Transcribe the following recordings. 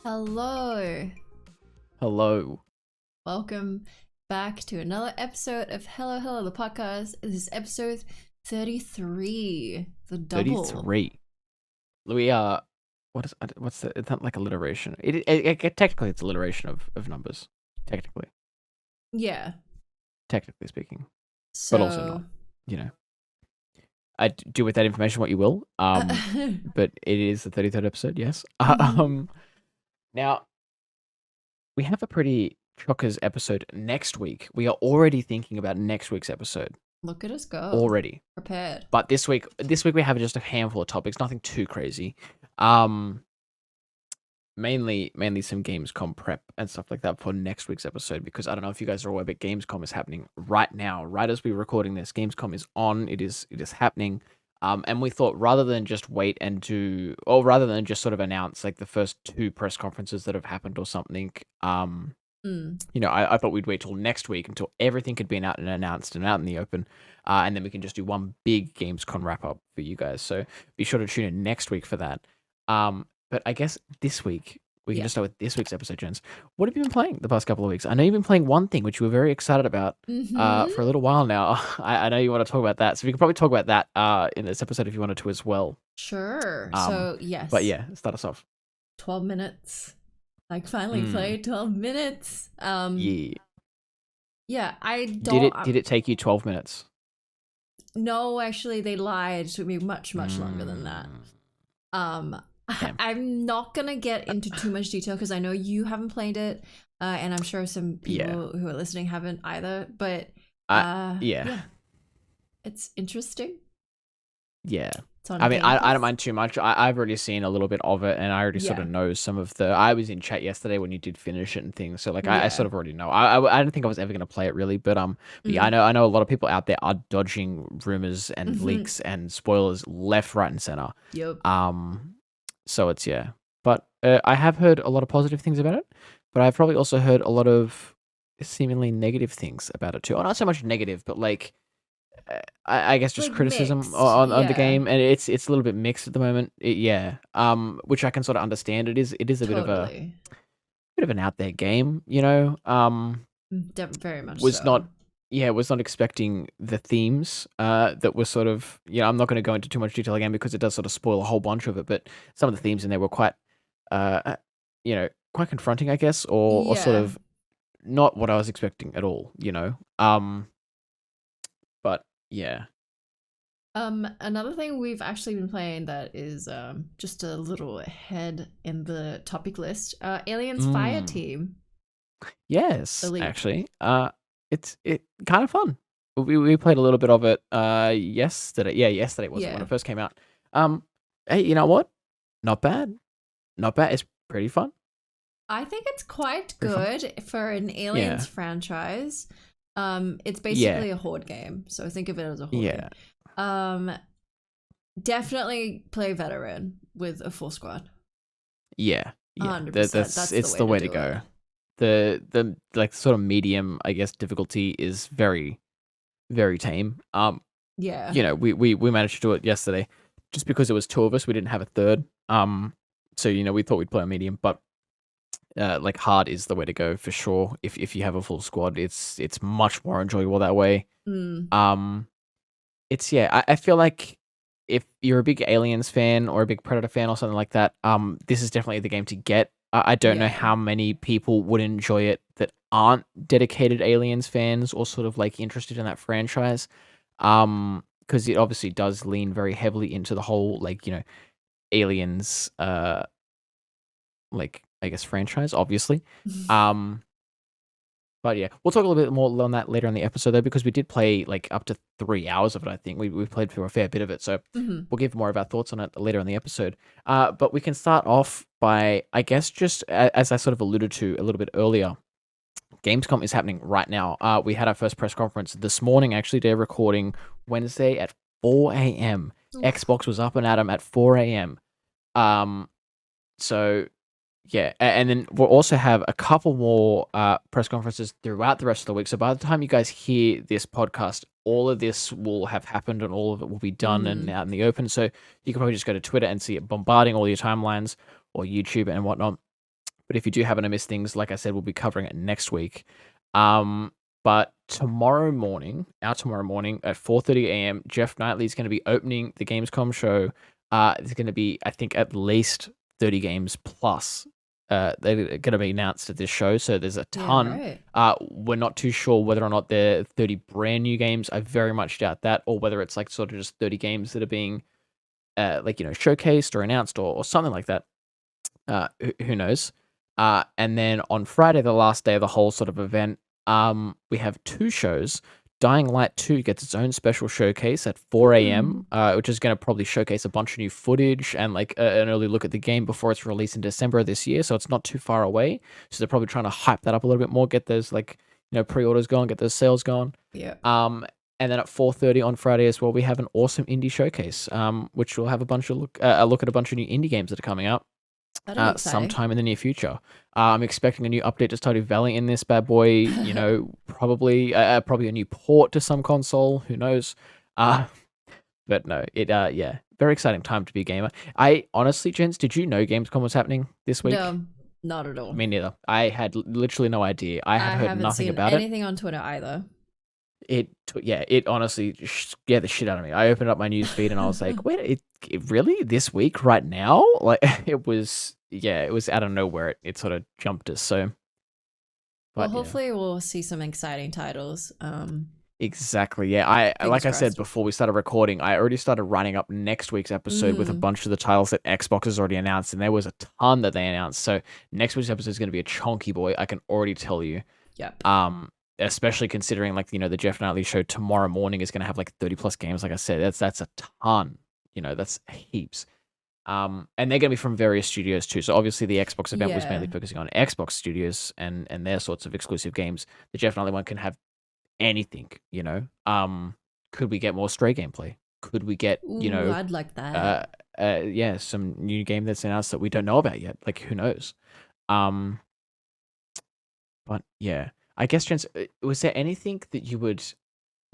Hello. Hello. Welcome back to another episode of Hello the podcast. This is episode 33. The double. 33. We are. What's the? It's not like alliteration. It technically it's alliteration of numbers. Technically Yeah. speaking, So but also not. You know, I do with that information what you will. But it is the 33rd episode. Yes. Now we have a pretty chockers episode next week. We are already thinking about next week's episode. Look at us go. Already prepared. But this week we have just a handful of topics, nothing too crazy. Mainly some Gamescom prep and stuff like that for next week's episode, because I don't know if you guys are aware, but Gamescom is happening right now, right as we're recording this. Gamescom is on. It is happening. And we thought rather than just wait and rather than just sort of announce like the first two press conferences that have happened or something, I thought we'd wait till next week until everything could be out and announced and out in the open. And then we can just do one big Gamescom wrap up for you guys. So be sure to tune in next week for that. But I guess this week we can just start with this week's episode, Jenz. What have you been playing the past couple of weeks? I know you've been playing one thing which you were very excited about for a little while now. I know you want to talk about that, so we can probably talk about that in this episode if you wanted to as well. Sure. So yes. But yeah, start us off. 12 minutes. Like finally played 12 minutes. Yeah. Yeah, I don't. Did it take you 12 minutes? No, actually, they lied. It took me much longer than that. I'm not gonna get into too much detail because I know you haven't played it, and I'm sure some people who are listening haven't either. But yeah, it's interesting. Yeah. I mean, I don't mind too much. I've already seen a little bit of it, and I already sort of know some of the. I was in chat yesterday when you did finish it and things, so like I sort of already know. I don't think I was ever going to play it really, but yeah, I know a lot of people out there are dodging rumors and leaks and spoilers left, right, and center. Yep. So it's but I have heard a lot of positive things about it, but I've probably also heard a lot of seemingly negative things about it too. Or not so much negative, but like. I guess just like criticism on the game, and it's a little bit mixed at the moment. Which I can sort of understand. It is a bit of an out there game, you know. Very much was not expecting the themes that were sort of, I'm not going to go into too much detail again because it does sort of spoil a whole bunch of it, but some of the themes in there were quite quite confronting, I guess, or sort of not what I was expecting at all, but yeah. Another thing we've actually been playing that is just a little ahead in the topic list, Aliens Fireteam. Yes, actually. It's kind of fun. We played a little bit of it yesterday. Yeah, yesterday was when it first came out. Hey, you know what? Not bad. It's pretty fun. I think it's quite good for an Aliens franchise. It's basically a horde game, so think of it as a horde game. Definitely play veteran with a full squad. Yeah. 100%. It's the way to go. The like sort of medium, I guess, difficulty is very, very tame. We managed to do it yesterday just because it was two of us. We didn't have a third. So we thought we'd play a medium, but like hard is the way to go for sure. If you have a full squad, it's much more enjoyable that way. I feel like if you're a big Aliens fan or a big Predator fan or something like that, this is definitely the game to get. I don't know how many people would enjoy it that aren't dedicated Aliens fans or sort of like interested in that franchise, because it obviously does lean very heavily into the whole like Aliens like I guess franchise, obviously. But yeah, we'll talk a little bit more on that later in the episode though, because we did play like up to 3 hours of it. I think we played through a fair bit of it, so we'll give more of our thoughts on it later in the episode. But we can start off by, I guess, just as I sort of alluded to a little bit earlier, Gamescom is happening right now. We had our first press conference this morning. Actually, they're recording Wednesday at 4 a.m. Xbox was up and at 'em at 4 a.m. So yeah, and then we'll also have a couple more press conferences throughout the rest of the week. So by the time you guys hear this podcast, all of this will have happened and all of it will be done and out in the open. So you can probably just go to Twitter and see it bombarding all your timelines or YouTube and whatnot. But if you do happen to miss things, like I said, we'll be covering it next week. But tomorrow morning at 4:30 a.m., Jeff Knightley is going to be opening the Gamescom show. It's going to be, I think, at least 30 games plus. They're going to be announced at this show, so there's a ton. Right. We're not too sure whether or not they're 30 brand new games. I very much doubt that, or whether it's like sort of just 30 games that are being showcased or announced or something like that. Who knows? And then on Friday, the last day of the whole sort of event, we have two shows. Dying Light 2 gets its own special showcase at 4 a.m., which is going to probably showcase a bunch of new footage and like an early look at the game before it's released in December of this year. So it's not too far away. So they're probably trying to hype that up a little bit more, get those pre-orders going, get those sales going. Yeah. And then at 4:30 on Friday as well, we have an awesome indie showcase, which will have a look at a bunch of new indie games that are coming out sometime in the near future. I'm expecting a new update to Stardew Valley in this bad boy. Probably a new port to some console. Who knows? But no, very exciting time to be a gamer. I honestly, Jens, did you know Gamescom was happening this week? No, not at all. Me neither. I had literally no idea. I heard nothing about anything on Twitter either. It honestly scared the shit out of me. I opened up my news feed and I was like, wait, it really this week right now? Like it was out of nowhere. It sort of jumped us. So, well, hopefully we'll see some exciting titles. Exactly. Yeah. Like I said before we started recording, I already started writing up next week's episode with a bunch of the titles that Xbox has already announced, and there was a ton that they announced. So next week's episode is going to be a chunky boy. I can already tell you. Yep. Especially considering the Jeff Knightley show tomorrow morning is going to have like 30 plus games. Like I said, that's a ton. That's heaps. And they're going to be from various studios too. So obviously the Xbox event was mainly focusing on Xbox studios and their sorts of exclusive games. The Jeff Knightley one can have anything. Could we get more Stray gameplay? Could we get I'd like that. Some new game that's announced that we don't know about yet. Like who knows? But yeah. I guess, Jens, was there anything that you would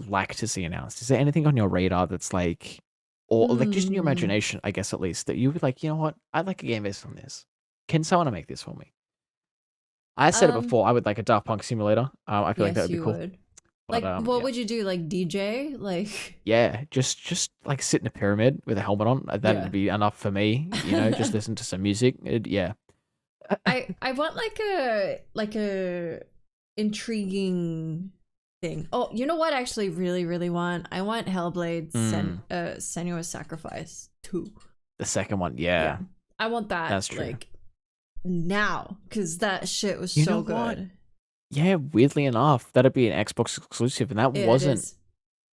like to see announced? Is there anything on your radar that's like, or like just in your imagination, I guess at least, that you would like, you know what, I'd like a game based on this. Can someone make this for me? I said it before, I would like a Daft Punk simulator. I feel like that would be cool. Would. But, like, what would you do? Like DJ? Like yeah, just like sit in a pyramid with a helmet on. That would be enough for me. Just listen to some music. I want like a intriguing thing. Oh, you know what I actually really, really want? I want Hellblade Senua's Sacrifice 2. The second one, yeah. I want that. That's true. Like now, because that shit was so good. What? Yeah, weirdly enough, that'd be an Xbox exclusive, and that wasn't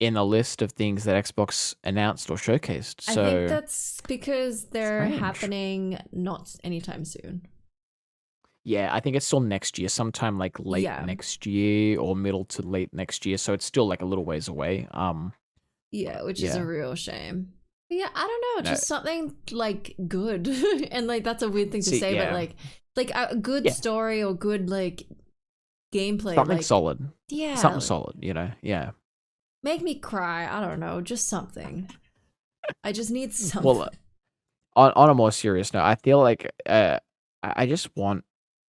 in the list of things that Xbox announced or showcased. So I think that's because they're happening not anytime soon. Yeah, I think it's still next year, sometime like late next year or middle to late next year. So it's still like a little ways away. Which is a real shame. But yeah, I don't know, just something like good, and like that's a weird thing to say, but like a good story or good like gameplay, something solid. Yeah, something solid. Yeah. Make me cry. I don't know, just something. I just need something. Well, on a more serious note, I feel like I just want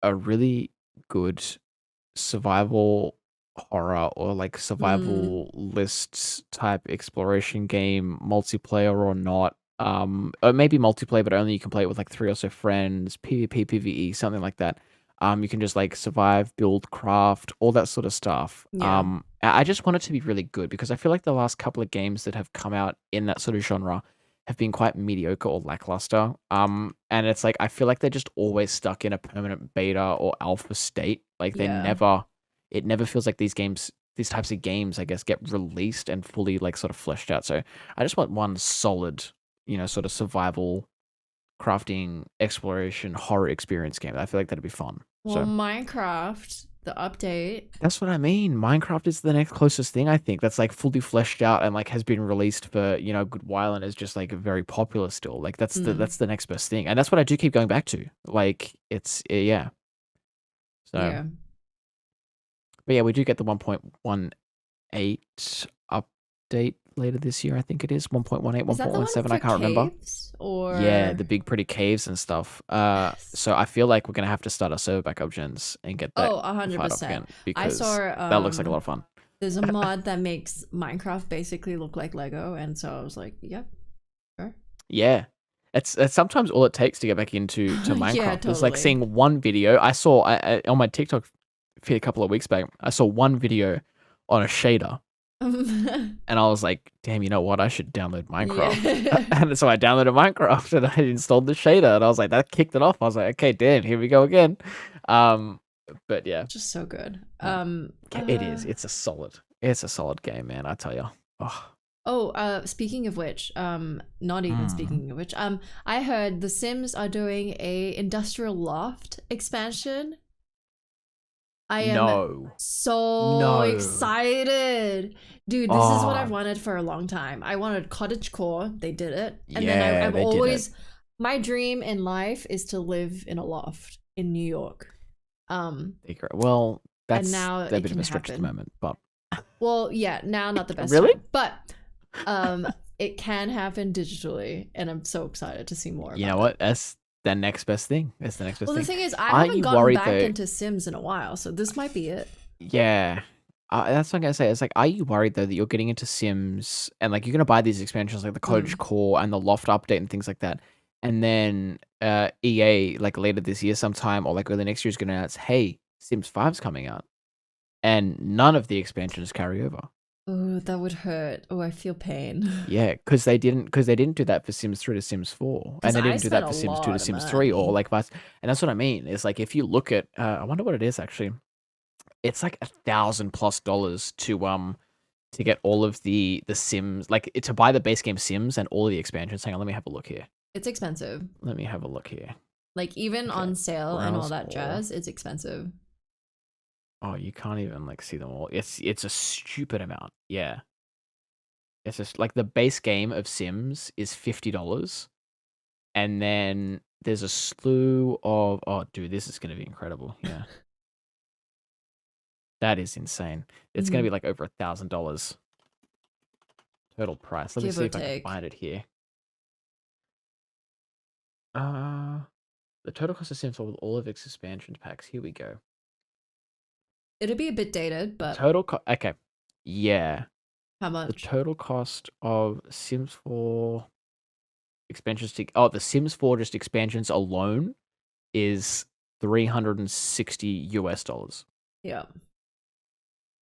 a really good survival horror or like survival lists type exploration game, multiplayer or not. Or maybe multiplayer, but only you can play it with like 3 or so friends, PvP, PvE, something like that. You can just like survive, build, craft, all that sort of stuff. Yeah. I just want it to be really good because I feel like the last couple of games that have come out in that sort of genre have been quite mediocre or lackluster. And it's like I feel like they're just always stuck in a permanent beta or alpha state. Like it never feels like these types of games, I guess, get released and fully like sort of fleshed out. So I just want one solid, sort of survival, crafting, exploration, horror experience game. I feel like that'd be fun. Well, Minecraft, the update. That's what I mean. Minecraft is the next closest thing I think that's like fully fleshed out and like has been released for a good while and is just like very popular still. Like that's the next best thing, and that's what I do keep going back to. Like it's So, but yeah, we do get the 1.18 update later this year. I think it is 1.18, Is that the one 1.17. for I can't remember. caves, or Yeah, the big pretty caves and stuff. yes. So I feel like we're gonna have to start our server back up, Jenz, and get that Oh, fired up 100%. again I because saw that looks like a lot of fun. there's a mod that makes Minecraft basically look like Lego, and so I was like, yep, sure. Yeah. It's sometimes all it takes to get back into Minecraft. Yeah, It's like totally. seeing one video. I saw on my TikTok feed a couple of weeks back. I saw one video on a shader, and I was like, "Damn, you know what? I should download Minecraft." Yeah. And so I downloaded Minecraft and I installed the shader, and I was like, that kicked it off. I was like, "Okay, damn, here we go again." But yeah, Just so good. it is. It's a solid game, man. I tell you. Speaking of which, not even speaking of which, I heard The Sims are doing a industrial loft expansion. I am so excited. Dude, this is what I've wanted for a long time. I wanted cottagecore. They did it. And then I've always, my dream in life is to live in a loft in New York. Well, that's now a bit of a stretch at the moment, but well, yeah, now not the best really time, but it can happen digitally, and I'm so excited to see more. You know what? That's the next best thing. That's the next best thing. Well, the thing is, I haven't gotten back into Sims in a while, so this might be it. Yeah. That's what I'm gonna say. It's like, are you worried though that you're getting into Sims and like you're gonna buy these expansions like the Cottage Core and the Loft update and things like that, and then EA like later this year sometime or like early next year is gonna announce, hey, Sims 5's coming out, and none of the expansions carry over. Oh, that would hurt. Oh, I feel pain. Yeah, because they didn't do that for Sims 3 to Sims 4, and they didn't do that for Sims 2 to Sims 3, or like vice. And that's what I mean. It's like if you look at, I wonder what it is actually. It's like $1,000+ to get all of the Sims, like to buy the base game Sims and all of the expansions. Hang on, let me have a look here. It's expensive. Let me have a look here. Like even on sale and all that jazz, it's expensive. Oh, you can't even like see them all. It's a stupid amount. Yeah. It's just like the base game of Sims is $50. And then there's a slew of, oh dude, this is gonna be incredible. Yeah. That is insane. It's gonna be like over $1,000 total price. Let me see if I can find it here. The total cost of Sims 4 with all of its expansion packs. Here we go. It'll be a bit dated, but okay, yeah. How much? The total cost of Sims 4 expansions the Sims 4 just expansions alone is $360. Yeah.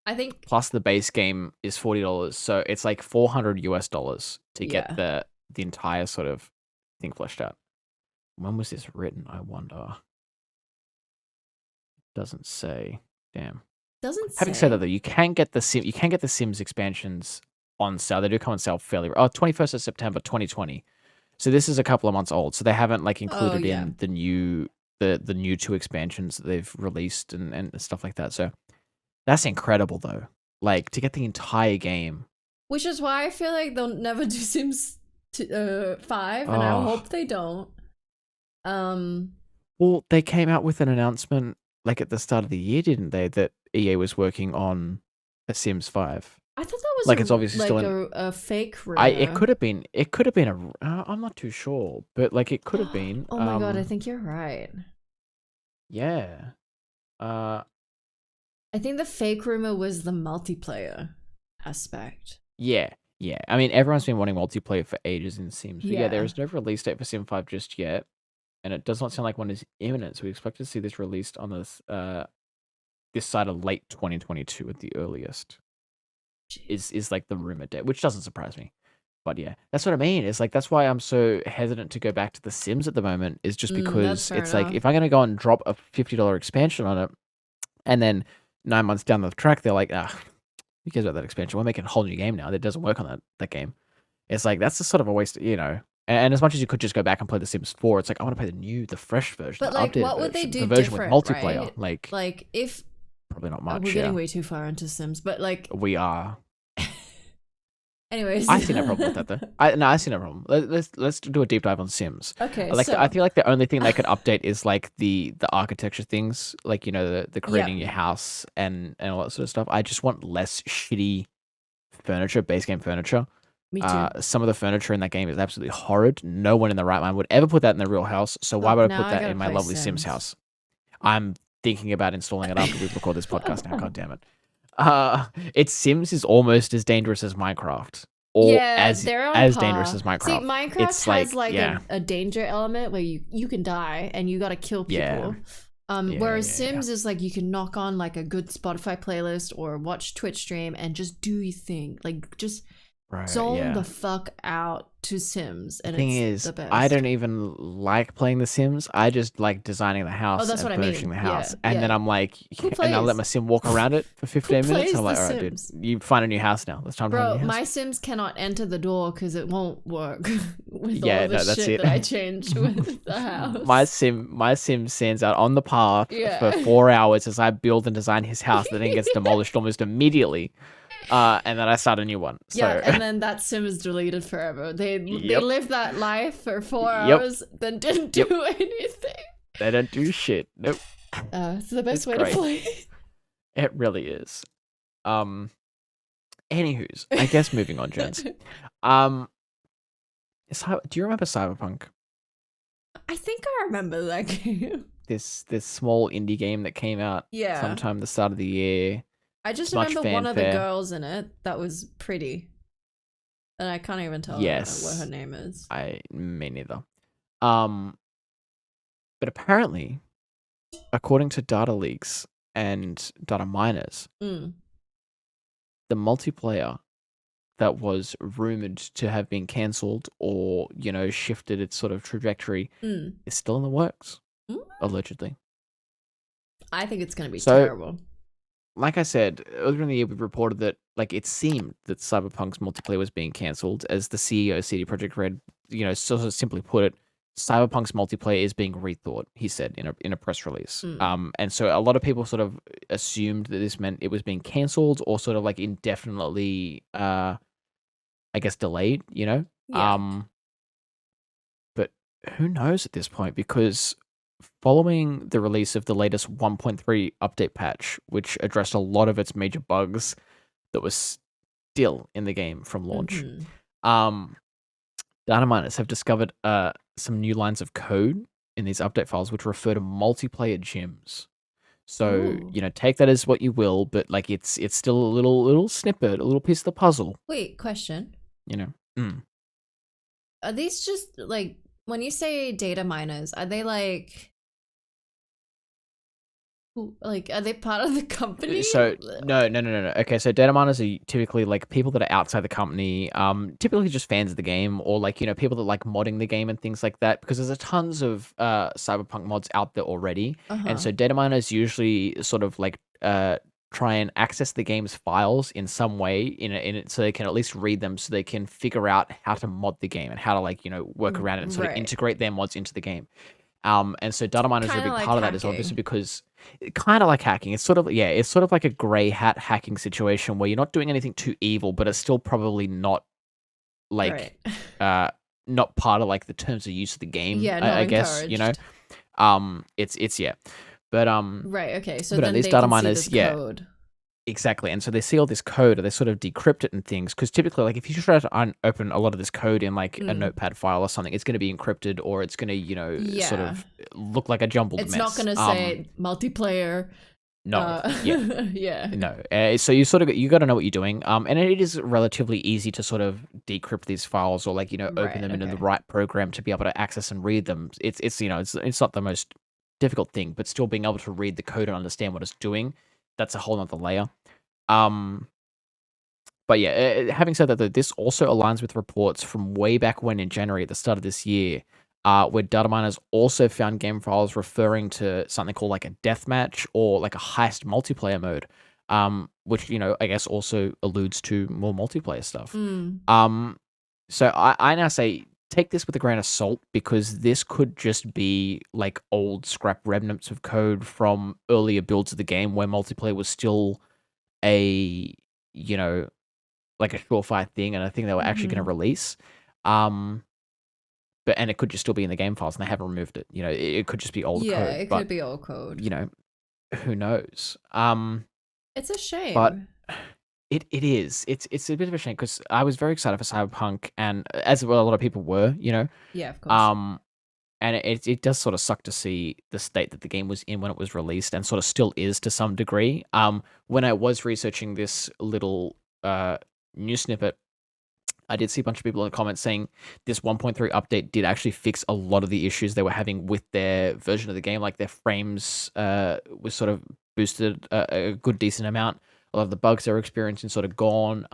I think plus the base game is $40, so it's like $400 to get the entire sort of thing fleshed out. When was this written, I wonder? Doesn't say. Damn. Doesn't say. Having said that though, you can get the Sims expansions on sale. They do come on sale fairly 21st of September 2020. So this is a couple of months old. So they haven't like included in the new 2 expansions that they've released and stuff like that. So that's incredible though. Like to get the entire game. Which is why I feel like they'll never do Sims 5, and I hope they don't. Well, they came out with an announcement like at the start of the year, didn't they, that EA was working on a Sims 5. I thought that was like it's obviously still a fake rumor. It could have been I'm not too sure, but like it could have been. Oh my god, I think you're right. Yeah. I think the fake rumor was the multiplayer aspect. Yeah. I mean, everyone's been wanting multiplayer for ages in Sims. But yeah, there is no release date for Sim 5 just yet. And it does not sound like one is imminent. So we expect to see this released on this side of late 2022 at the earliest. Is like the rumor date, which doesn't surprise me. But yeah, that's what I mean. It's like that's why I'm so hesitant to go back to The Sims at the moment, is just because it's like if I'm gonna go and drop a $50 expansion on it, and then 9 months down the track they're like, who cares about that expansion? We're making a whole new game now that doesn't work on that game. It's like that's a sort of a waste, you know. And as much as you could just go back and play The Sims 4, it's like I want to play the fresh version. But like, what would they do the version different, with multiplayer? Right? Like if probably not much. We're getting way too far into Sims, but like we are. Anyways, I see no problem with that though. I see no problem. Let's do a deep dive on Sims. Okay, I feel like the only thing they could update is like the architecture things, like you know the creating your house and all that sort of stuff. I just want less shitty furniture, base game furniture. Me too. Some of the furniture in that game is absolutely horrid. No one in the right mind would ever put that in their real house. So why would I put that in my lovely Sims house? I'm thinking about installing it after we record this podcast now. God damn it. Sims is almost as dangerous as Minecraft. Or as dangerous as Minecraft. See, Minecraft has like a danger element where you can die and you gotta kill people. Whereas Sims is like you can knock on like a good Spotify playlist or watch Twitch stream and just do your thing. Like just zone the fuck out to Sims. And it's the best. I don't even like playing The Sims. I just like designing the house and furnishing the house. And then I'm like, and I'll let my Sim walk around it for 15 minutes. I'm like, all right, dude, you find a new house now. Let's try and find a new house. My Sims cannot enter the door because it won't work with all the shit that I changed with the house. My Sim stands out on the path for 4 hours as I build and design his house that then gets demolished almost immediately. And then I start a new one. So. Yeah, and then that Sim is deleted forever. They lived that life for 4 hours, then didn't do anything. They don't do shit. Nope. It's the best way to play. It really is. Anywho's, I guess moving on, Jenz. Do you remember Cyberpunk? I think I remember that game. This small indie game that came out sometime the start of the year. I just remember one of the girls in it that was pretty. And I can't even tell what her name is. Me neither. But apparently, according to data leaks and data miners, the multiplayer that was rumored to have been cancelled or, shifted its sort of trajectory is still in the works, allegedly. I think it's going to be terrible. Like I said, earlier in the year, we reported that it seemed that Cyberpunk's multiplayer was being cancelled, as the CEO of CD Projekt Red, sort of simply put it, Cyberpunk's multiplayer is being rethought, he said in a press release. And so a lot of people sort of assumed that this meant it was being cancelled or sort of indefinitely, I guess, delayed, Yeah. But who knows at this point, because following the release of the latest 1.3 update patch, which addressed a lot of its major bugs that was still in the game from launch, data miners have discovered some new lines of code in these update files which refer to multiplayer gyms. So, take that as what you will, but it's still a little snippet, a little piece of the puzzle. Wait, question. Are these just when you say data miners, are they are they part of the company? So no. Okay, so data miners are typically people that are outside the company, typically just fans of the game, or people that like modding the game and things like that, because there's a tons of Cyberpunk mods out there already. And so data miners usually sort of try and access the game's files in some way in it, so they can at least read them, so they can figure out how to mod the game and how to work around it and sort of integrate their mods into the game. And so data miners are a big part of that, is obviously because kind of like hacking. It's sort of like a gray hat hacking situation where you're not doing anything too evil, but it's still probably not not part of the terms of use of the game. Yeah, I guess it's but right, okay. So but then these they data can miners, see this code. Exactly. And so they see all this code, or they sort of decrypt it and things, because typically if you try to open a lot of this code in a notepad file or something, it's going to be encrypted, or it's going to sort of look like a jumbled mess. It's not going to say multiplayer. No. Yeah. No. So you got to know what you're doing. And it is relatively easy to sort of decrypt these files, or open them into the right program to be able to access and read them. It's not the most difficult thing, but still being able to read the code and understand what it's doing, that's a whole nother layer. But yeah, having said that, though, this also aligns with reports from way back when in January at the start of this year, where data miners also found game files referring to something called a deathmatch or a heist multiplayer mode, which I guess also alludes to more multiplayer stuff. So I now say, take this with a grain of salt, because this could just be old scrap remnants of code from earlier builds of the game where multiplayer was still a surefire thing, and a thing they were actually going to release. And it could just still be in the game files and they haven't removed it. It could just be old code. Yeah, it could be old code. Who knows? It's a shame. But it is. It's a bit of a shame because I was very excited for Cyberpunk, and as well, a lot of people were, Yeah, of course. Um, and it does sort of suck to see the state that the game was in when it was released, and sort of still is to some degree. When I was researching this little news snippet, I did see a bunch of people in the comments saying this 1.3 update did actually fix a lot of the issues they were having with their version of the game. Like their frames was sort of boosted a good decent amount. A lot of the bugs they were experiencing sort of gone.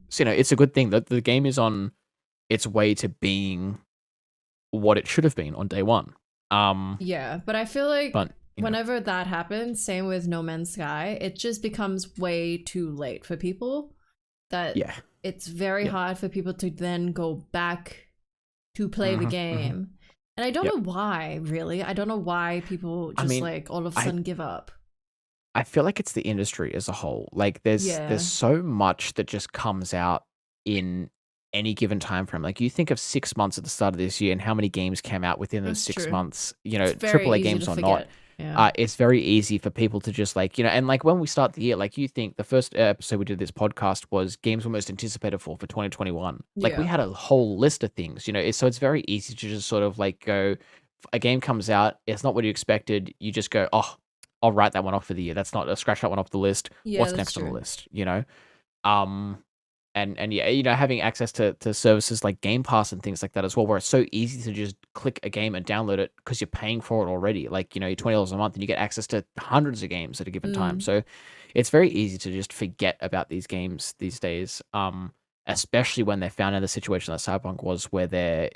So it's a good thing that the game is on its way to being what it should have been on day one. Yeah, but I feel like But whenever that happens, same with No Man's Sky, it just becomes way too late for people. That yeah, it's very hard for people to then go back to play the game. And I don't know why, really. I don't know why people just like all of a sudden give up. I feel like it's the industry as a whole. Like there's so much that just comes out in any given time frame. Like you think of 6 months at the start of this year and how many games came out within those 6 months, AAA games or not. Yeah. It's very easy for people to just like, and like when we start the year, like you think the first episode we did this podcast was games we're most anticipated for 2021. Like we had a whole list of things, so it's very easy to just sort of like go, a game comes out, it's not what you expected. You just go, oh, I'll write that one off for the year. That's not scratch that one off the list. Yeah, What's next on the list, And yeah, having access to services like Game Pass and things like that as well, where it's so easy to just click a game and download it because you're paying for it already. Like, you're $20 a month and you get access to hundreds of games at a given time. So it's very easy to just forget about these games these days, especially when they're found in the situation that Cyberpunk was, where they're,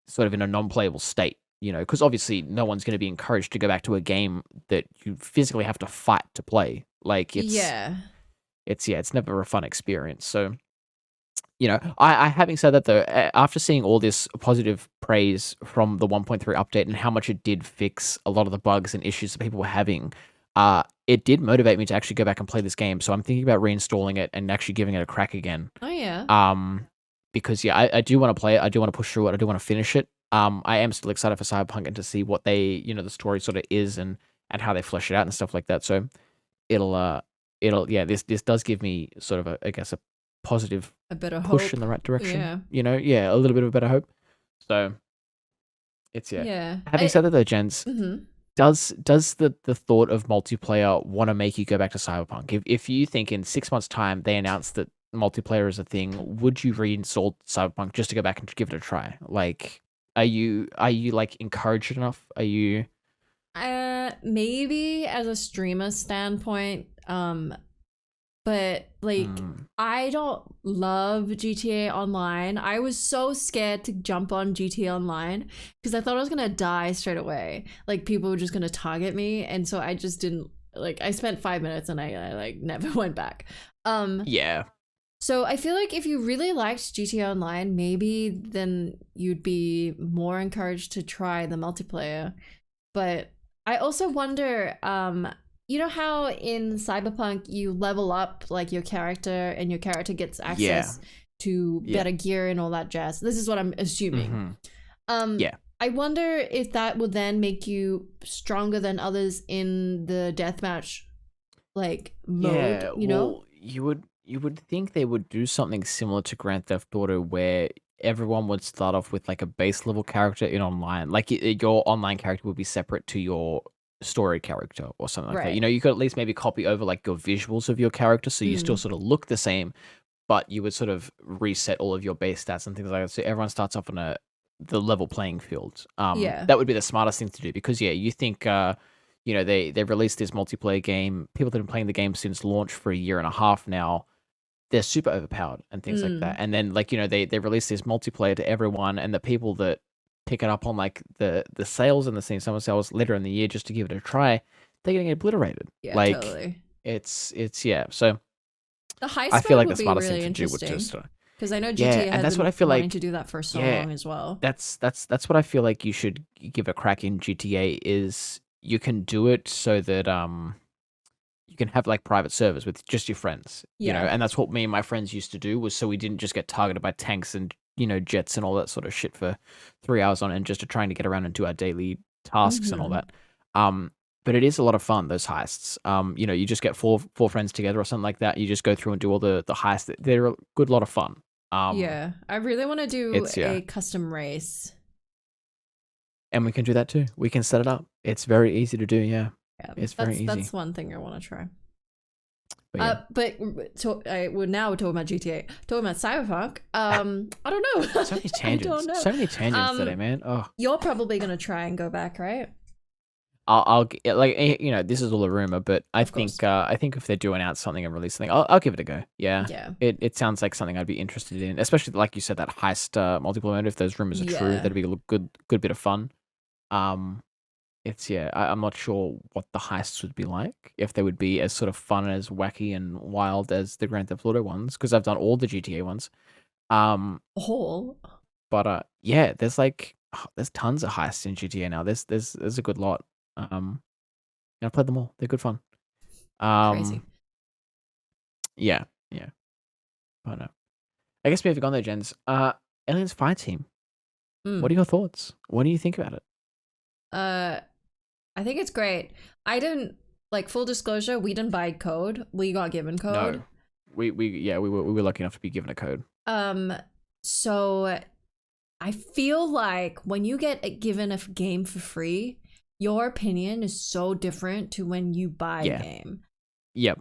sort of in a non-playable state. Because obviously no one's going to be encouraged to go back to a game that you physically have to fight to play. Like, it's never a fun experience. So, I having said that though, after seeing all this positive praise from the 1.3 update and how much it did fix a lot of the bugs and issues that people were having, it did motivate me to actually go back and play this game. So I'm thinking about reinstalling it and actually giving it a crack again. Oh yeah. Because I do want to play it. I do want to push through it. I do want to finish it. I am still excited for Cyberpunk and to see what they, the story sort of is and how they flesh it out and stuff like that. So this does give me sort of a positive a bit of push hope in the right direction. Yeah. A little bit of a better hope. So it's Having said that though, Jenz, does the thought of multiplayer want to make you go back to Cyberpunk? If you think in 6 months' time they announce that multiplayer is a thing, would you reinstall Cyberpunk just to go back and give it a try? Like, are you like encouraged enough? Are you? Maybe as a streamer standpoint, but like I don't love GTA Online. I was so scared to jump on GTA Online because I thought I was gonna die straight away. Like people were just gonna target me, and so I just didn't like. I spent 5 minutes and I like never went back. Yeah. So I feel like if you really liked GTA Online, maybe then you'd be more encouraged to try the multiplayer. But I also wonder, you know how in Cyberpunk you level up like your character and your character gets access to better gear and all that jazz. This is what I'm assuming. I wonder if that would then make you stronger than others in the deathmatch like mode, know? You would think they would do something similar to Grand Theft Auto where everyone would start off with like a base level character in online. Like your online character would be separate to your story character or something like that. You could at least maybe copy over like your visuals of your character so you still sort of look the same, but you would sort of reset all of your base stats and things like that. So everyone starts off on the level playing field. That would be the smartest thing to do because you think they released this multiplayer game. People that have been playing the game since launch for a year and a half now. They're super overpowered and things like that. And then like, they release this multiplayer to everyone, and the people that pick it up on like the sales and the summer sales later in the year just to give it a try, they're getting obliterated. Yeah, like totally. It's So the heist I feel like the would smartest really thing to do would just because I know GTA and that's what I feel wanting like to do that for so long as well. That's what I feel like you should give a crack in GTA is you can do it so that you can have like private servers with just your friends, and that's what me and my friends used to do was so we didn't just get targeted by tanks and, jets and all that sort of shit for 3 hours on end just to trying to get around and do our daily tasks and all that. but it is a lot of fun, those heists. You just get four friends together or something like that. You just go through and do all the heists. They're a good lot of fun. Yeah, I really want to do a custom race. And we can do that too. We can set it up. It's very easy to do, yeah. It's very easy. That's one thing I want to try. But we're now talking about GTA. Talking about Cyberpunk. I don't know. So many tangents. So many tangents today, man. Oh. You're probably gonna try and go back, right? I'll this is all a rumor, but I think if they're doing out something and release something, I'll give it a go. Yeah. It sounds like something I'd be interested in, especially like you said, that heist multiplayer mode. If those rumors are true, that'd be a good bit of fun. I'm not sure what the heists would be like, if they would be as sort of fun, as wacky and wild as the Grand Theft Auto ones, because I've done all the GTA ones. But there's tons of heists in GTA now. There's a good lot. I've played them all. They're good fun. Crazy. Yeah. But I guess moving on there, Jenz. Aliens Fireteam. What are your thoughts? What do you think about it? I think it's great. I didn't, full disclosure, we didn't buy code. We got given code. No. We were lucky enough to be given a code. So I feel like when you get given a game for free, your opinion is so different to when you buy a game. Yep.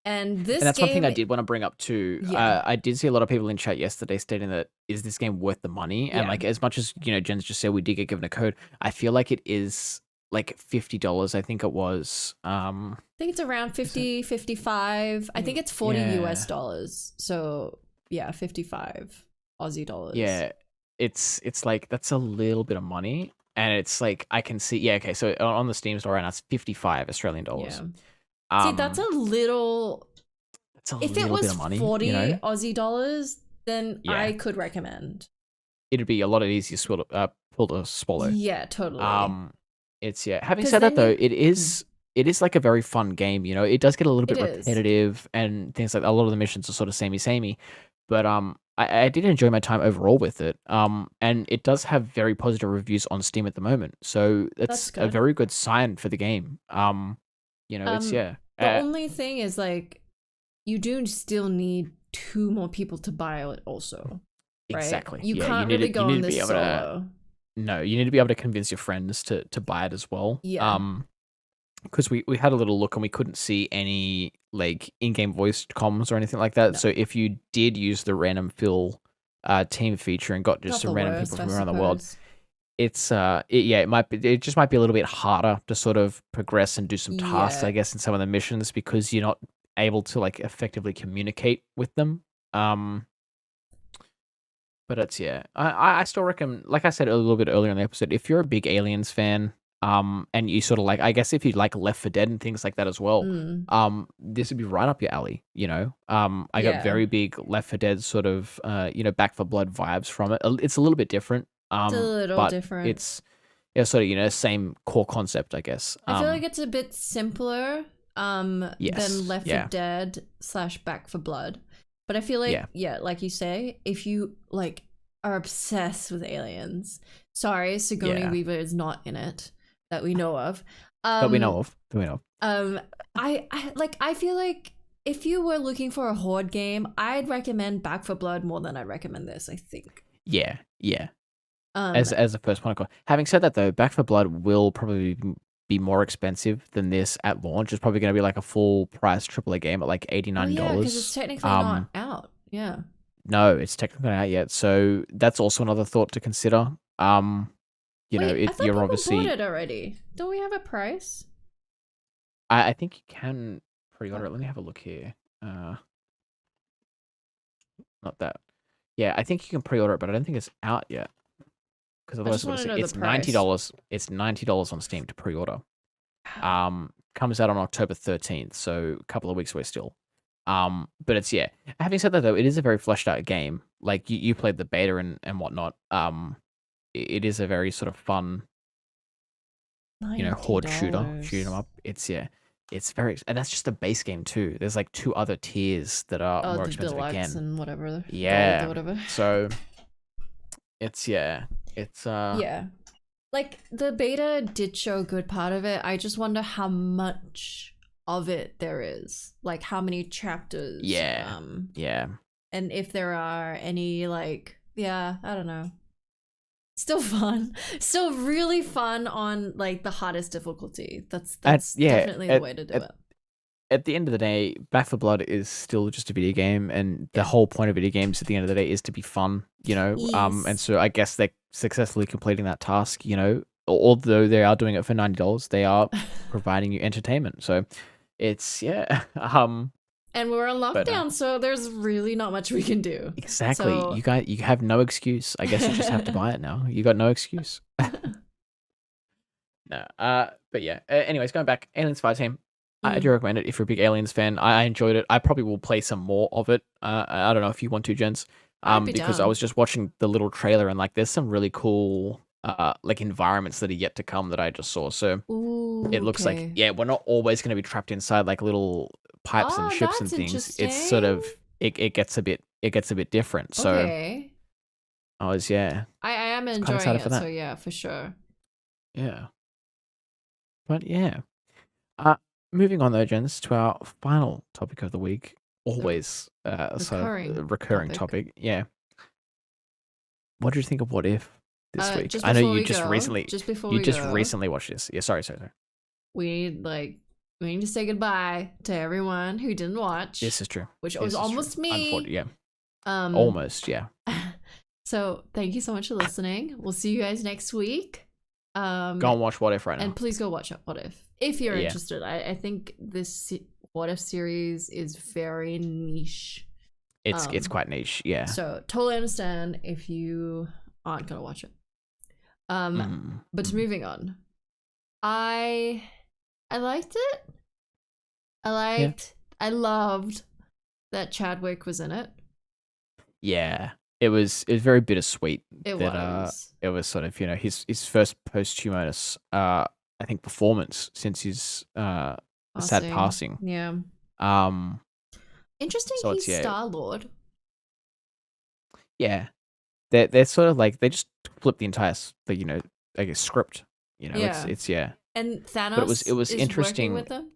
And that's one thing I did want to bring up too. Yeah. I did see a lot of people in chat yesterday stating that, is this game worth the money? And as much as Jen's just said we did get given a code, I feel like it is $50. I think it was. I think it's around 50, 55. I think it's 40 US dollars. So 55 Aussie dollars. Yeah, it's that's a little bit of money, and it's I can see. Yeah, okay. So on the Steam store right now, it's 55 Australian dollars. Yeah. See, that's a little. If it was bit of money, 40 Aussie dollars, then I could recommend. It'd be a lot easier pull to swallow. Yeah, totally. It's Having said that, though, it is a very fun game. It does get a little bit repetitive and things like a lot of the missions are sort of samey. But I did enjoy my time overall with it. And it does have very positive reviews on Steam at the moment, so that's a very good sign for the game. The only thing is you do still need 2 more people to buy it also. Right? Exactly. You can't really go on this solo. No, you need to be able to convince your friends to buy it as well. Yeah. Because we had a little look and we couldn't see any in-game voice comms or anything like that. No. So if you did use the random fill team feature and got just some random people from around the world, it just might be a little bit harder to sort of progress and do some tasks, I guess, in some of the missions, because you're not able to effectively communicate with them. But it's I still reckon, like I said a little bit earlier in the episode, if you're a big Aliens fan, and you sort of I guess if you like Left 4 Dead and things like that as well, this would be right up your alley. I got very big Left 4 Dead sort of Back 4 Blood vibes from it. It's a little bit different. It's a little different. It's sort of same core concept, I guess. I feel like it's a bit simpler than Left 4 Dead / Back 4 Blood. But I feel like, like you say, if you are obsessed with aliens, sorry, Sigourney Weaver is not in it that we know of. That we know of. I feel like if you were looking for a horde game, I'd recommend Back 4 Blood more than I'd recommend this, I think. Yeah. As a first point of call. Having said that, though, Back 4 Blood will probably be more expensive than this at launch. It's probably going to be a full price AAA game at $89. Yeah, because it's technically not out. Yeah. No, it's technically not out yet. So that's also another thought to consider. Wait, I thought you're obviously bought it already. Don't we have a price? I think you can pre-order it. Let me have a look here. Not that. Yeah, I think you can pre-order it, but I don't think it's out yet. Because otherwise it's $90. It's $90 on Steam to pre-order. Comes out on October 13th, so a couple of weeks away still. But it's Having said that, though, it is a very fleshed out game. You played the beta and whatnot. It is a very sort of fun, horde shooter. Shoot 'em up. It's very, and that's just the base game too. There's 2 other tiers that are more expensive again. And whatever. Yeah. Whatever. So it's It's Like, the beta did show a good part of it. I just wonder how much of it there is. Like, how many chapters. Yeah. And if there are any, like, I don't know. Still fun. Still really fun on, like, the hardest difficulty. That's definitely the way to do it. At the end of the day, Back 4 Blood is still just a video game, and the whole point of video games at the end of the day is to be fun, you know? Yes. And so I guess they're successfully completing that task, you know? Although they are doing it for $90, they are providing you entertainment. So it's, and we're on lockdown, so there's really not much we can do. Exactly. So... You have no excuse. I guess you just have to buy it now. You got no excuse. No. But yeah. Anyways, going back, Aliens Fireteam. I do recommend it if you're a big Aliens fan. I enjoyed it. I probably will play some more of it. I don't know if you want to, Jenz. Because I was just watching the little trailer and like there's some really cool like environments that are yet to come that I just saw. So it looks like we're not always going to be trapped inside like little pipes and ships and things. It's sort of it gets a bit different. So I am enjoying it. So yeah, for sure. Yeah. But yeah. Moving on though, Jenz, to our final topic of the week. Always recurring topic. Yeah. What did you think of What If this week? I know you just recently recently watched this. Yeah, sorry. We need to say goodbye to everyone who didn't watch. This is true. Which was almost me. Yeah. Almost, yeah. So thank you so much for listening. We'll see you guys next week. Go and watch What If right now. And please go watch What If. If you're interested. I think this What If series is very niche. It's quite niche, yeah. So totally understand if you aren't gonna watch it. But moving on. I liked it. I loved that Chadwick was in it. Yeah. It was very bittersweet. It was. It was sort of, you know, his first posthumous I think performance since his sad passing. Yeah. Interesting. So he's Star-Lord. Yeah, they're sort of like they just flipped the entire script. You know, it's And Thanos. But it was interesting. With them?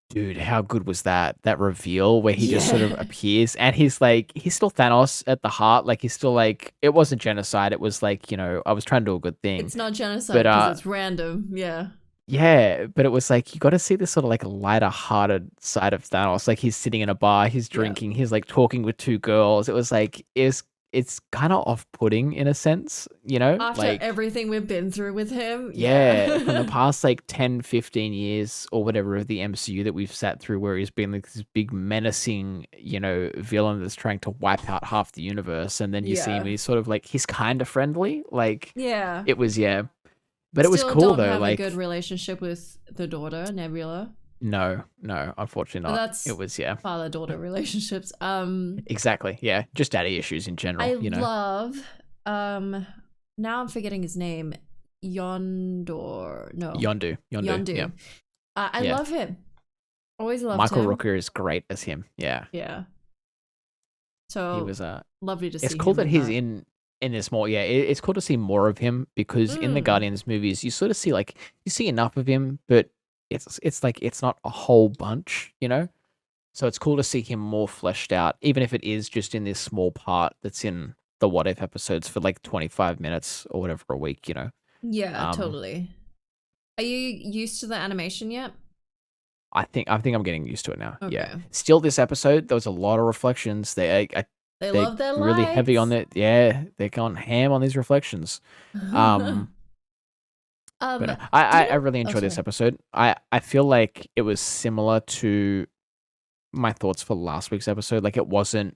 Dude, how good was that reveal where he just sort of appears and he's still Thanos at the heart. Like he's still like, it wasn't genocide. It was like, you know, I was trying to do a good thing. It's not genocide because it's random. Yeah. Yeah, but it was like, you got to see this sort of like lighter hearted side of Thanos. Like he's sitting in a bar, he's drinking, he's like talking with two girls. It was like, it's kind of off-putting in a sense, you know? After like, everything we've been through with him. Yeah, from the past like 10, 15 years or whatever of the MCU that we've sat through where he's been like this big menacing, you know, villain that's trying to wipe out half the universe. And then you see him, he's sort of like, he's kind of friendly. Like, it was, But it was cool though. Like a good relationship with the daughter, Nebula. No, unfortunately not. That's it was father-daughter relationships. Exactly. Yeah, just daddy issues in general. I you know. love. Now I'm forgetting his name. Yondu. Yeah. I love him. Always loved Michael him. Rooker is great as him. Yeah. Yeah. So he was lovely to see. It's cool that he's in this more. Yeah, it's cool to see more of him because in the Guardians movies, you sort of see enough of him, but it's like it's not a whole bunch, you know. So it's cool to see him more fleshed out, even if it is just in this small part that's in the What If episodes for like 25 minutes or whatever a week, you know. Yeah, totally. Are you used to the animation yet? I think I'm getting used to it now. Okay. Yeah. Still, this episode there was a lot of reflections. They're love their really lights. heavy on it. Yeah, they're going ham on these reflections. But I really enjoyed this episode. I feel like it was similar to my thoughts for last week's episode. Like it wasn't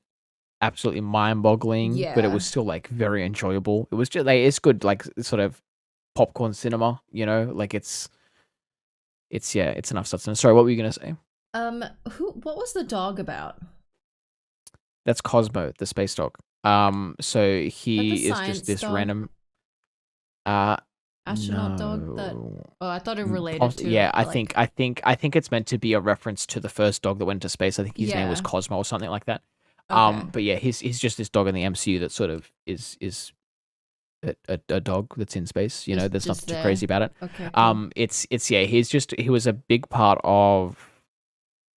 absolutely mind-boggling, but it was still like very enjoyable. It was just like it's good, like sort of popcorn cinema, you know. Like it's enough substance. Sorry, what were you gonna say? What was the dog about? That's Cosmo, the space dog. So he is just this random astronaut dog that I thought it related to I think it's meant to be a reference to the first dog that went to space. I think his name was Cosmo or something like that. But yeah, he's just this dog in the MCU that sort of is a dog that's in space. You know, there's just nothing too there. crazy about it. Okay, cool. He was a big part of,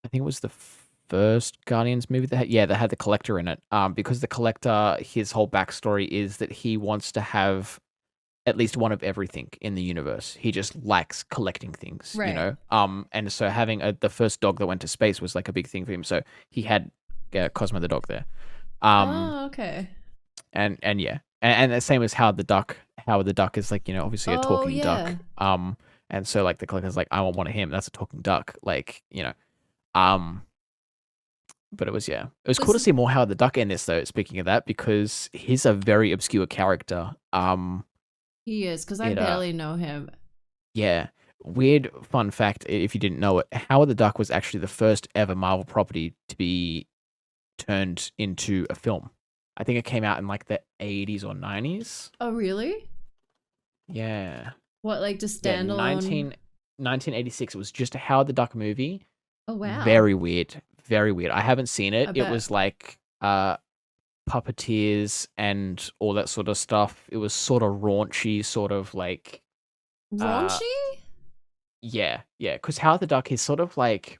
I think it was the first Guardians movie that had the Collector in it. Because the Collector, his whole backstory is that he wants to have at least one of everything in the universe. He just likes collecting things, you Right. know. And so having the first dog that went to space was like a big thing for him. So he had Cosmo the dog there. Oh, okay. And yeah, and the same as Howard the Duck. Howard the Duck is like, you know, obviously a Oh, talking yeah. duck. And so like the Collector's like, I want one of him. That's a talking duck. Like, you know, um. But it was cool to see more Howard the Duck in this though. Speaking of that, because he's a very obscure character. He is, because I barely know him. Yeah. Weird fun fact, if you didn't know it, Howard the Duck was actually the first ever Marvel property to be turned into a film. I think it came out in like the 80s or 90s. Oh, really? Yeah. What, like just standalone? 1986. It was just a Howard the Duck movie. Oh, wow. Very weird. Very weird. I haven't seen it. It bet. was like puppeteers and all that sort of stuff. It was sort of raunchy, sort of like raunchy. Yeah, because Howard the Duck is sort of like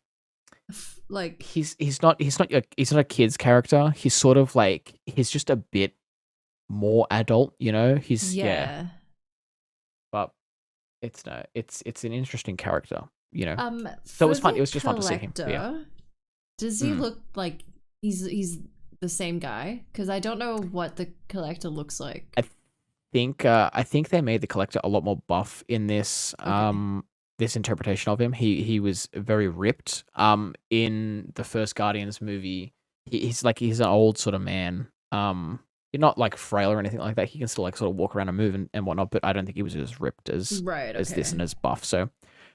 he's not a kid's character. He's sort of like he's just a bit more adult, you know. But it's an interesting character, you know. So it was fun. It was just fun to see him. Yeah. Does he look like he's the same guy? Because I don't know what the Collector looks like. I think they made the Collector a lot more buff in this this interpretation of him. He was very ripped. In the first Guardians movie, he's an old sort of man. You're not like frail or anything like that. He can still like sort of walk around and move and whatnot. But I don't think he was as ripped as this and as buff. So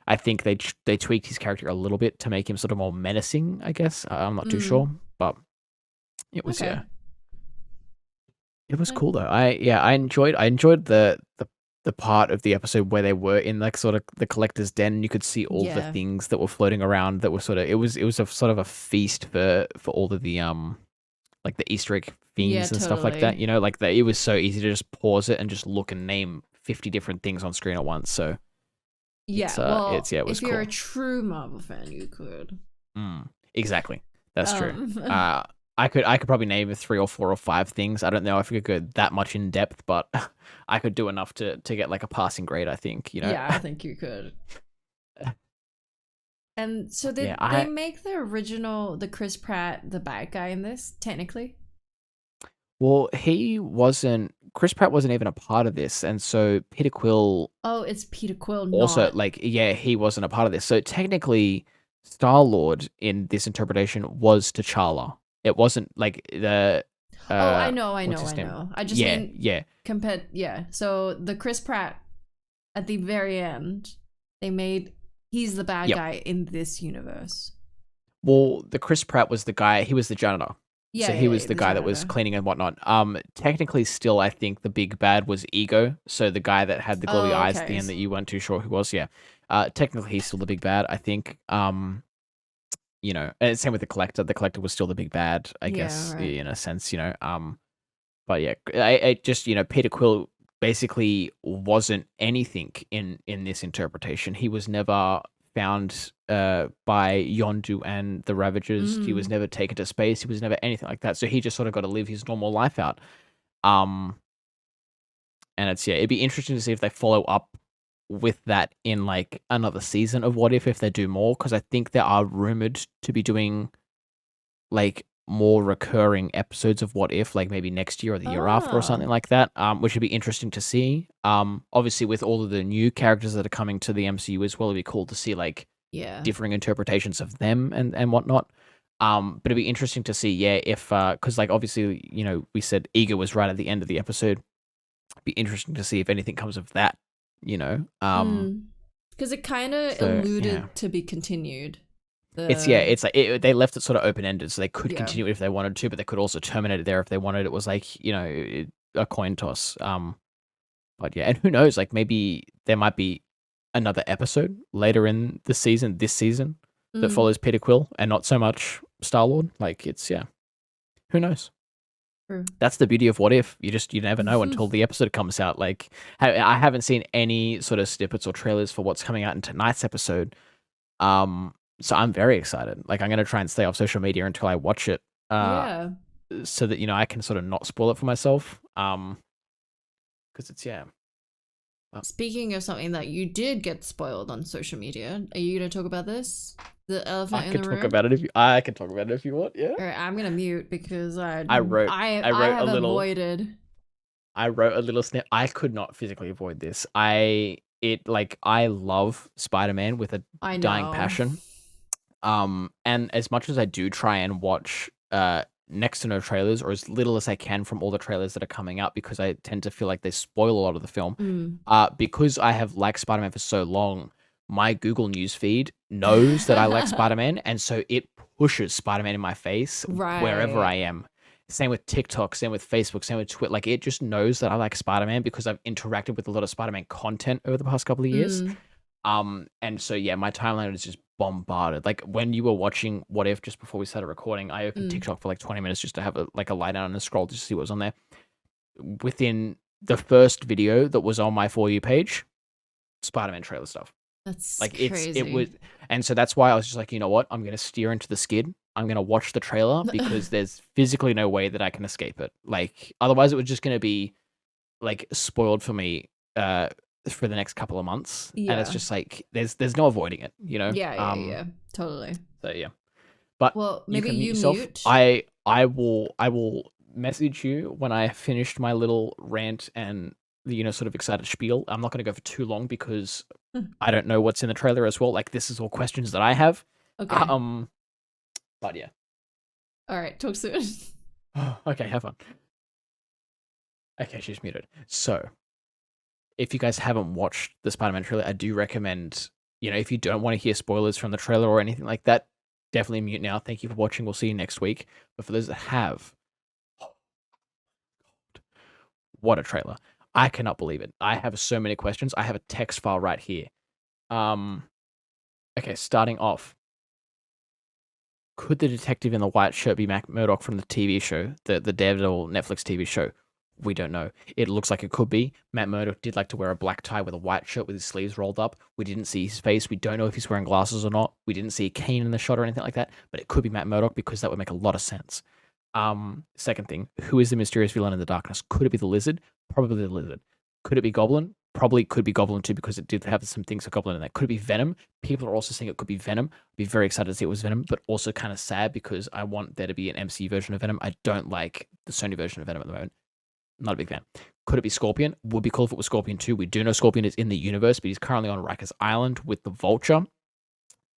I think they tweaked his character a little bit to make him sort of more menacing. I guess I'm not too sure, but it was it was cool though. I enjoyed the part of the episode where they were in like sort of the Collector's den. You could see all the things that were floating around that were sort of it was a sort of a feast for all of the like the Easter egg themes and stuff like that. You know, like it was so easy to just pause it and just look and name 50 different things on screen at once. So it was if you're cool. a true Marvel fan, you could. Exactly, that's true. I could probably name 3 or 4 or 5 things. I don't know if I could go that much in depth, but I could do enough to get like a passing grade, I think, you know. Yeah, I think you could. And so they make the Chris Pratt the bad guy in this, technically? Well, Chris Pratt wasn't even a part of this, and so Peter Quill... Oh, it's Peter Quill, also, he wasn't a part of this. So technically, Star-Lord in this interpretation was T'Challa. It wasn't like the... I know. I just mean... Compared... Yeah, so the Chris Pratt, at the very end, he's the bad guy in this universe. Well, the Chris Pratt was the guy... He was the janitor. Yeah, so he was the guy that was cleaning and whatnot. Technically, still, I think the big bad was Ego. So the guy that had the glowy eyes at the end that you weren't too sure who was. Yeah, technically, he's still the big bad. I think. You know, and same with the Collector. The Collector was still the big bad, I guess, in a sense. You know, but yeah, I just Peter Quill basically wasn't anything in this interpretation. He was never found by Yondu and the Ravagers. He was never taken to space. He was never anything like that. So he just sort of got to live his normal life out. And it'd be interesting to see if they follow up with that in like another season of What If they do more, because I think they are rumored to be doing like more recurring episodes of What If, like maybe next year or the year after or something like that, which would be interesting to see. Obviously with all of the new characters that are coming to the MCU as well, it'd be cool to see like differing interpretations of them and whatnot. But it'd be interesting to see, if because like obviously we said Ego was right at the end of the episode. It'd be interesting to see if anything comes of that, because it kind of alluded to be continued. It's like they left it sort of open ended, so they could continue it if they wanted to, but they could also terminate it there if they wanted. It was like a coin toss. But yeah, and who knows? Like maybe there might be another episode later in this season that follows Peter Quill and not so much Star-Lord. Like it's who knows? True. That's the beauty of What If. You never know until the episode comes out. Like, I haven't seen any sort of snippets or trailers for what's coming out in tonight's episode. So I'm very excited. Like, I'm gonna try and stay off social media until I watch it. Yeah. So that I can sort of not spoil it for myself. Because it's Speaking of something that you did get spoiled on social media, are you gonna talk about this? The elephant in the room. I can talk about it if you want. Yeah. All right, I'm gonna mute because I wrote have avoided. I wrote a little snip. I could not physically avoid this. I love Spider-Man with a dying passion. And as much as I do try and watch next to no trailers, or as little as I can from all the trailers that are coming out, because I tend to feel like they spoil a lot of the film. Because I have liked Spider-Man for so long, my Google News feed knows that I like Spider-Man, and so it pushes Spider-Man in my face wherever I am. Same with TikTok, same with Facebook, same with Twitter. Like, it just knows that I like Spider-Man because I've interacted with a lot of Spider-Man content over the past couple of years. And so yeah, my timeline is just bombarded. Like, when you were watching What If just before we started recording, I opened TikTok for like 20 minutes just to have a lie down and a scroll to see what was on there. Within the first video that was on my For You page, Spider-Man trailer stuff. That's like crazy. It was, and so that's why I was just like, you know what? I'm gonna steer into the skid. I'm gonna watch the trailer because there's physically no way that I can escape it. Like, otherwise, it was just gonna be like spoiled for me for the next couple of months, and it's just like there's no avoiding it, you know? Yeah, totally. So yeah, but well, maybe you mute. I will message you when I finished my little rant and the sort of excited spiel. I'm not going to go for too long because I don't know what's in the trailer as well. Like, this is all questions that I have. Okay. But yeah. All right. Talk soon. Okay. Have fun. Okay, she's muted. So, if you guys haven't watched the Spider-Man trailer, I do recommend, if you don't want to hear spoilers from the trailer or anything like that, definitely mute now. Thank you for watching. We'll see you next week. But for those that have, what a trailer. I cannot believe it. I have so many questions. I have a text file right here. Okay, starting off. Could the detective in the white shirt be Matt Murdock from the TV show, the Daredevil Netflix TV show? We don't know. It looks like it could be. Matt Murdock did like to wear a black tie with a white shirt with his sleeves rolled up. We didn't see his face. We don't know if he's wearing glasses or not. We didn't see a cane in the shot or anything like that, but it could be Matt Murdock because that would make a lot of sense. Second thing, who is the mysterious villain in the darkness? Could it be the Lizard? Probably the Lizard. Could it be Goblin? Probably could be Goblin too because it did have some things of Goblin in there. Could it be Venom? People are also saying it could be Venom. I'd be very excited to see it was Venom, but also kind of sad because I want there to be an MCU version of Venom. I don't like the Sony version of Venom at the moment. Not a big fan. Could it be Scorpion? Would be cool if it was Scorpion too. We do know Scorpion is in the universe, but he's currently on Rikers Island with the Vulture.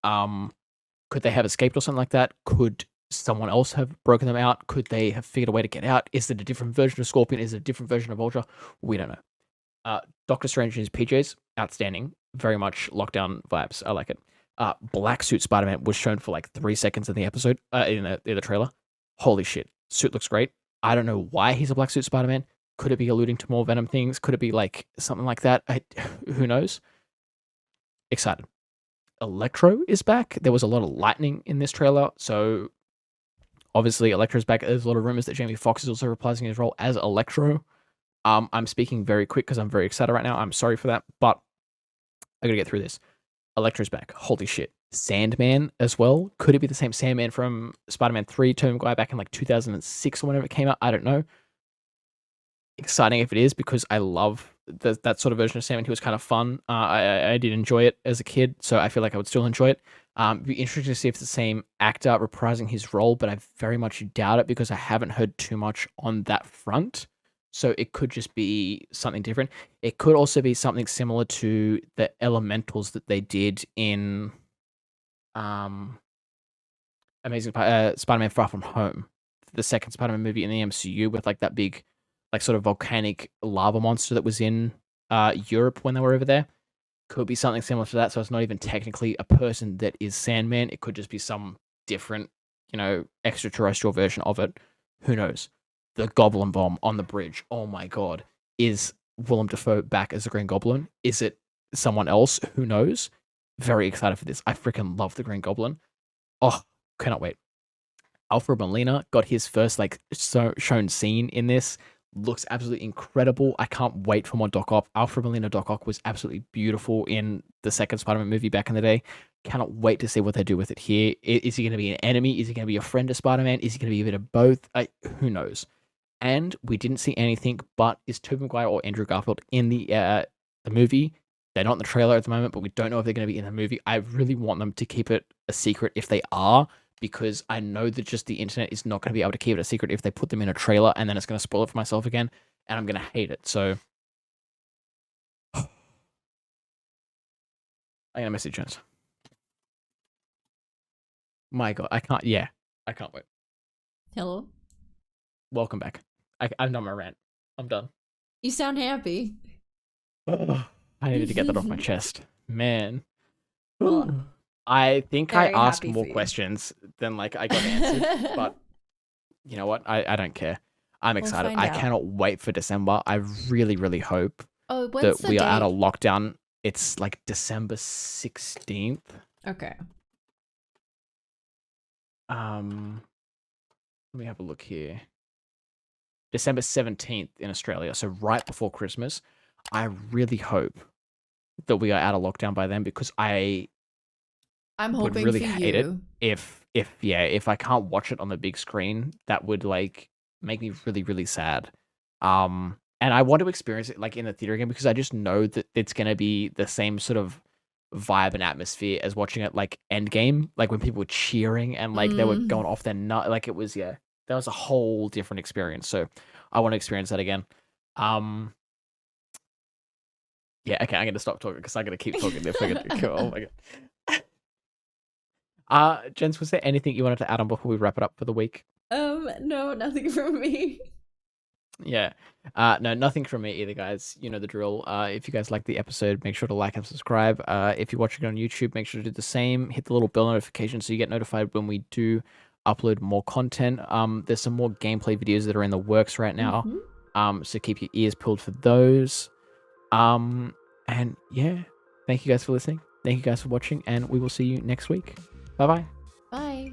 Could they have escaped or something like that? Could someone else have broken them out? Could they have figured a way to get out? Is it a different version of Scorpion? Is it a different version of Vulture? We don't know. Doctor Strange in his PJs, outstanding. Very much lockdown vibes. I like it. Black suit Spider-Man was shown for like 3 seconds in the episode, in the trailer. Holy shit. Suit looks great. I don't know why he's a black suit Spider-Man. Could it be alluding to more Venom things? Could it be like something like that? Who knows? Excited. Electro is back. There was a lot of lightning in this trailer, so obviously Electro's back. There's a lot of rumors that Jamie Foxx is also reprising his role as Electro. I'm speaking very quick because I'm very excited right now. I'm sorry for that, but I gotta get through this. Electro's back. Holy shit. Sandman as well. Could it be the same Sandman from Spider-Man 3, Tobey Maguire back in like 2006 or whenever it came out? I don't know. Exciting if it is because I love that sort of version of Sandman. He was kind of fun. I did enjoy it as a kid, so I feel like I would still enjoy it. It'd be interesting to see if it's the same actor reprising his role, but I very much doubt it because I haven't heard too much on that front. So it could just be something different. It could also be something similar to the elementals that they did in Amazing Spider-Man Far From Home, the second Spider-Man movie in the MCU with like that big, like sort of volcanic lava monster that was in Europe when they were over there. Could be something similar to that. So it's not even technically a person that is Sandman. It could just be some different, extraterrestrial version of it. Who knows? The Goblin Bomb on the bridge. Oh my god. Is Willem Dafoe back as the Green Goblin? Is it someone else? Who knows? Very excited for this. I freaking love the Green Goblin. Oh, cannot wait. Alfred Molina got his first shown scene in this. Looks absolutely incredible. I can't wait for more Doc Ock. Alfred Molina Doc Ock was absolutely beautiful in the second Spider-Man movie back in the day. Cannot wait to see what they do with it here. Is he going to be an enemy? Is he going to be a friend of Spider-Man? Is he going to be a bit of both? Who knows? And we didn't see anything, but is Tobey Maguire or Andrew Garfield in the movie? They're not in the trailer at the moment, but we don't know if they're going to be in the movie. I really want them to keep it a secret if they are, because I know that just the internet is not going to be able to keep it a secret if they put them in a trailer, and then it's going to spoil it for myself again, and I'm going to hate it. So I'm going to message Jenz. My God, I can't wait. Hello? Welcome back. I've done my rant. I'm done. You sound happy. I needed to get that off my chest. Man. Well, I think I very asked happy more for you. questions than I got answered, but you know what? I don't care. I'm excited. find I out. cannot wait for December. I really, really hope Oh, when's that the we are date? out of lockdown. It's December 16th. Okay. Let me have a look here. December 17th in Australia, so right before Christmas. I really hope that we are out of lockdown by then, because I I'm would hoping really for hate it you. if I can't watch it on the big screen. That would make me really, really sad. And I want to experience it in the theater again, because I just know that it's gonna be the same sort of vibe and atmosphere as watching it Endgame, when people were cheering and they were going off their nut. It was, that was a whole different experience. So I want to experience that again. Yeah, okay, I'm gonna stop talking because I'm gonna keep talking if we're gonna go. Oh my God. Jenz, was there anything you wanted to add on before we wrap it up for the week? No, nothing from me. Yeah. No, nothing from me either, guys. You know the drill. If you guys like the episode, make sure to like and subscribe. If you're watching it on YouTube, make sure to do the same. Hit the little bell notification so you get notified when we do upload more content. There's some more gameplay videos that are in the works right now. So keep your ears peeled for those. And yeah, thank you guys for listening. Thank you guys for watching, and we will see you next week. Bye-bye. Bye.